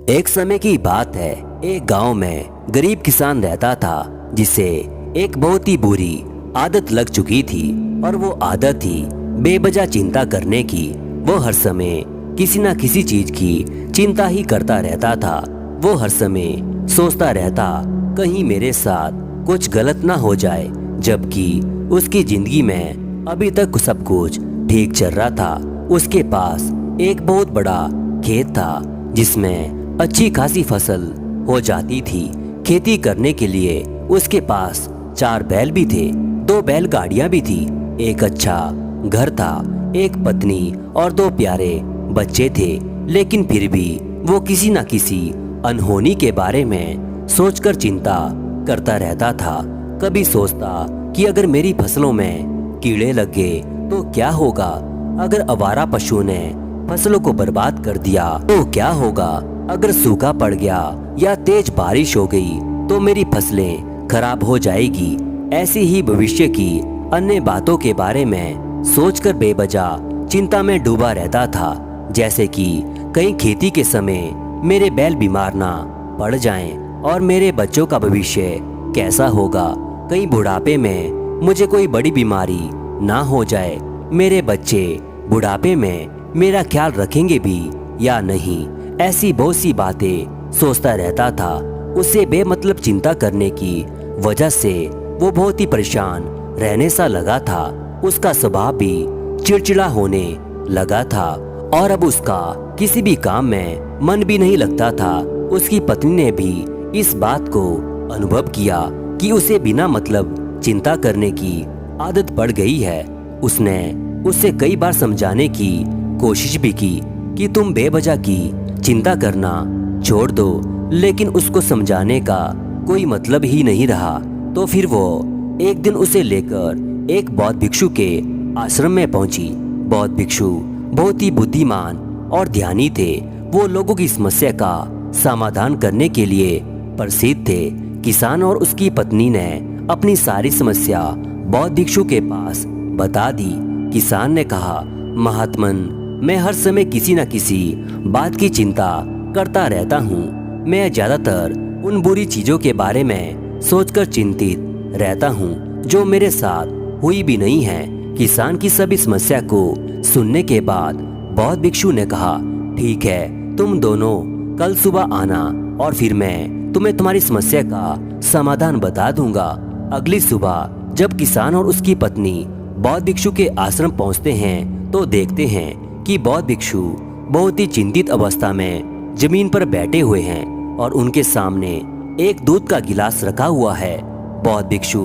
एक समय की बात है, एक गांव में गरीब किसान रहता था जिसे एक बहुत ही बुरी आदत लग चुकी थी। और वो आदत थी बेवजह चिंता करने की। वो हर समय किसी न किसी चीज की चिंता ही करता रहता था। वो हर समय सोचता रहता कहीं मेरे साथ कुछ गलत ना हो जाए, जबकि उसकी जिंदगी में अभी तक सब कुछ ठीक चल रहा था। उसके पास एक बहुत बड़ा खेत था जिसमें अच्छी खासी फसल हो जाती थी। खेती करने के लिए उसके पास 4 बैल भी थे, 2 बैलगाड़ियां भी थी, एक अच्छा घर था, एक पत्नी और 2 प्यारे बच्चे थे। लेकिन फिर भी वो किसी न किसी अनहोनी के बारे में सोचकर चिंता करता रहता था। कभी सोचता कि अगर मेरी फसलों में कीड़े लग गए तो क्या होगा, अगर आवारा पशु ने फसलों को बर्बाद कर दिया तो क्या होगा, अगर सूखा पड़ गया या तेज बारिश हो गई तो मेरी फसलें खराब हो जाएगी। ऐसी ही भविष्य की अन्य बातों के बारे में सोचकर बेवजह चिंता में डूबा रहता था। जैसे कि कहीं खेती के समय मेरे बैल बीमार ना पड़ जाएं और मेरे बच्चों का भविष्य कैसा होगा, कहीं बुढ़ापे में मुझे कोई बड़ी बीमारी ना हो जाए, मेरे बच्चे बुढ़ापे में मेरा ख्याल रखेंगे भी या नहीं। ऐसी बहुत सी बातें सोचता रहता था। उसे बेमतलब चिंता करने की वजह से वो बहुत ही परेशान रहने सा लगा था। उसका स्वभाव भी चिड़चिड़ा होने लगा था और अब उसका किसी भी काम में मन भी नहीं लगता था। उसकी पत्नी ने भी इस बात को अनुभव किया कि उसे बिना मतलब चिंता करने की आदत पड़ गई है। उसने उसे कई बार समझाने की कोशिश भी की कि तुम बेवजह की चिंता करना छोड़ दो, लेकिन उसको समझाने का कोई मतलब ही नहीं रहा। तो फिर वो एक दिन उसे लेकर एक बौद्ध भिक्षु के आश्रम में पहुंची। बौद्ध भिक्षु बहुत ही बुद्धिमान और ध्यानी थे। वो लोगों की समस्या का समाधान करने के लिए प्रसिद्ध थे। किसान और उसकी पत्नी ने अपनी सारी समस्या बौद्ध भिक्षु के पास बता दी। किसान ने कहा, महात्मन, मैं हर समय किसी न किसी बात की चिंता करता रहता हूँ। मैं ज्यादातर उन बुरी चीजों के बारे में सोचकर चिंतित रहता हूँ जो मेरे साथ हुई भी नहीं है। किसान की सभी समस्या को सुनने के बाद बौद्ध भिक्षु ने कहा, ठीक है, तुम दोनों कल सुबह आना और फिर मैं तुम्हें तुम्हारी समस्या का समाधान बता दूंगा। अगली सुबह जब किसान और उसकी पत्नी बौद्ध भिक्षु के आश्रम पहुंचते हैं तो देखते हैं कि बौद्ध भिक्षु बहुत ही चिंतित अवस्था में जमीन पर बैठे हुए हैं और उनके सामने एक दूध का गिलास रखा हुआ है। बौद्ध भिक्षु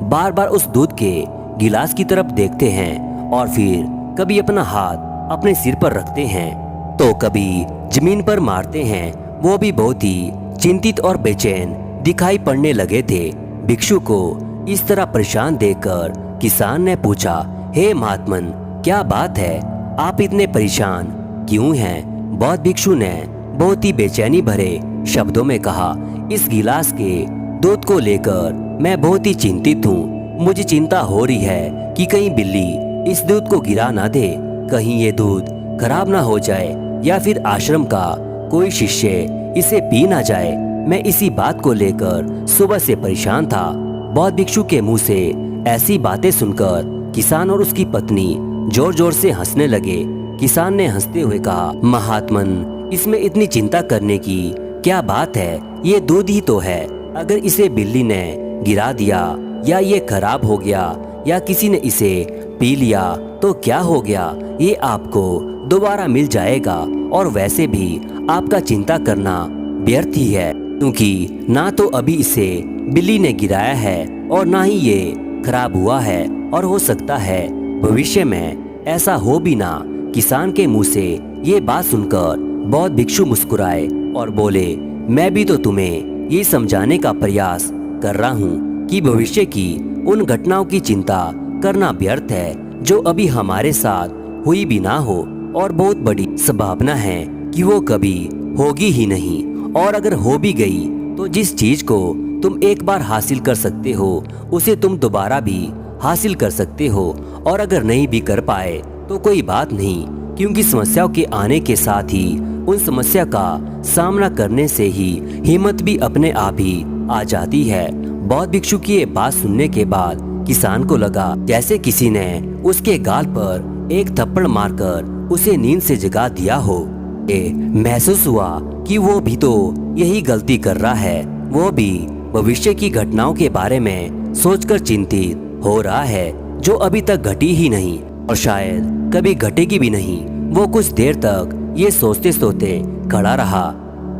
बार बार उस दूध के गिलास की तरफ देखते हैं और फिर कभी अपना हाथ अपने सिर पर रखते हैं तो कभी जमीन पर मारते हैं। वो भी बहुत ही चिंतित और बेचैन दिखाई पड़ने लगे थे। भिक्षु को इस तरह परेशान देखकर किसान ने पूछा, हे महात्मन, क्या बात है, आप इतने परेशान क्यों हैं? बौद्ध भिक्षु ने बहुत ही बेचैनी भरे शब्दों में कहा, इस गिलास के दूध को लेकर मैं बहुत ही चिंतित हूँ। मुझे चिंता हो रही है कि कहीं बिल्ली इस दूध को गिरा ना दे, कहीं ये दूध खराब ना हो जाए या फिर आश्रम का कोई शिष्य इसे पी ना जाए। मैं इसी बात को लेकर सुबह से परेशान था। बौद्ध भिक्षु के मुंह से ऐसी बातें सुनकर किसान और उसकी पत्नी जोर जोर से हंसने लगे। किसान ने हंसते हुए कहा, महात्मन, इसमें इतनी चिंता करने की क्या बात है, ये दूध ही तो है। अगर इसे बिल्ली ने गिरा दिया या ये खराब हो गया या किसी ने इसे पी लिया तो क्या हो गया, ये आपको दोबारा मिल जाएगा। और वैसे भी आपका चिंता करना व्यर्थ ही है, क्योंकि ना तो अभी इसे बिल्ली ने गिराया है और ना ही ये खराब हुआ है, और हो सकता है भविष्य में ऐसा हो भी ना। किसान के मुंह से ये बात सुनकर बौद्ध भिक्षु मुस्कुराए और बोले, मैं भी तो तुम्हें ये समझाने का प्रयास कर रहा हूँ कि भविष्य की उन घटनाओं की चिंता करना व्यर्थ है जो अभी हमारे साथ हुई भी ना हो, और बहुत बड़ी संभावना है कि वो कभी होगी ही नहीं। और अगर हो भी गई तो जिस चीज को तुम एक बार हासिल कर सकते हो उसे तुम दोबारा भी हासिल कर सकते हो, और अगर नहीं भी कर पाए तो कोई बात नहीं, क्योंकि समस्याओं के आने के साथ ही उन समस्या का सामना करने से ही हिम्मत भी अपने आप ही आ जाती है। बौद्ध भिक्षु की ये बात सुनने के बाद किसान को लगा जैसे किसी ने उसके गाल पर एक थप्पड़ मारकर उसे नींद से जगा दिया हो। महसूस हुआ कि वो भी तो यही गलती कर रहा है। वो भी भविष्य की घटनाओं के बारे में सोचकर चिंतित हो रहा है जो अभी तक घटी ही नहीं और शायद कभी घटेगी भी नहीं। वो कुछ देर तक ये सोचते सोचते खड़ा रहा,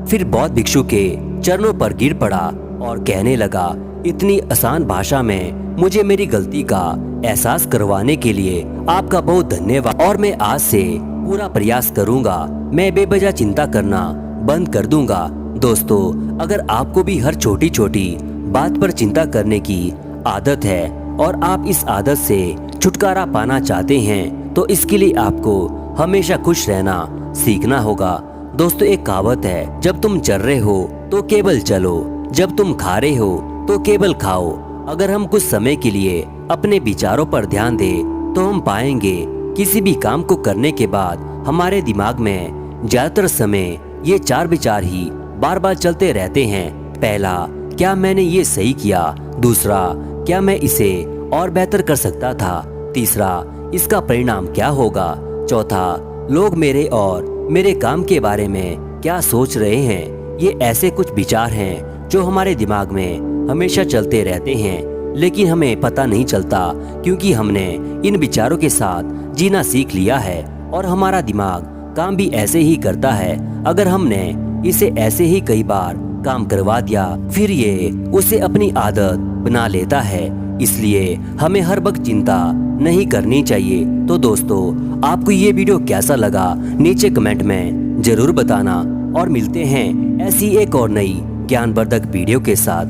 फिर बौद्ध भिक्षु के चरणों पर गिर पड़ा और कहने लगा, इतनी आसान भाषा में मुझे मेरी गलती का एहसास करवाने के लिए आपका बहुत धन्यवाद और मैं आज से पूरा प्रयास करूंगा। मैं बेवजह चिंता करना बंद कर दूंगा। दोस्तों, अगर आपको भी हर छोटी छोटी बात पर चिंता करने की आदत है और आप इस आदत से छुटकारा पाना चाहते हैं तो इसके लिए आपको हमेशा खुश रहना सीखना होगा। दोस्तों, एक कहावत है, जब तुम चल रहे हो तो केवल चलो, जब तुम खा रहे हो तो केवल खाओ। अगर हम कुछ समय के लिए अपने विचारों पर ध्यान दें तो हम पाएंगे किसी भी काम को करने के बाद हमारे दिमाग में ज्यादातर समय ये 4 विचार ही बार बार चलते रहते हैं। पहला, क्या मैंने ये सही किया? दूसरा, क्या मैं इसे और बेहतर कर सकता था? तीसरा, इसका परिणाम क्या होगा? चौथा, लोग मेरे और मेरे काम के बारे में क्या सोच रहे हैं? ये ऐसे कुछ विचार हैं जो हमारे दिमाग में हमेशा चलते रहते हैं, लेकिन हमें पता नहीं चलता क्योंकि हमने इन विचारों के साथ जीना सीख लिया है और हमारा दिमाग काम भी ऐसे ही करता है। अगर हमने इसे ऐसे ही कई बार काम करवा दिया फिर ये उसे अपनी आदत बना लेता है। इसलिए हमें हर वक्त चिंता नहीं करनी चाहिए। तो दोस्तों, आपको ये वीडियो कैसा लगा नीचे कमेंट में जरूर बताना और मिलते हैं ऐसी एक और नई ज्ञानवर्धक वीडियो के साथ।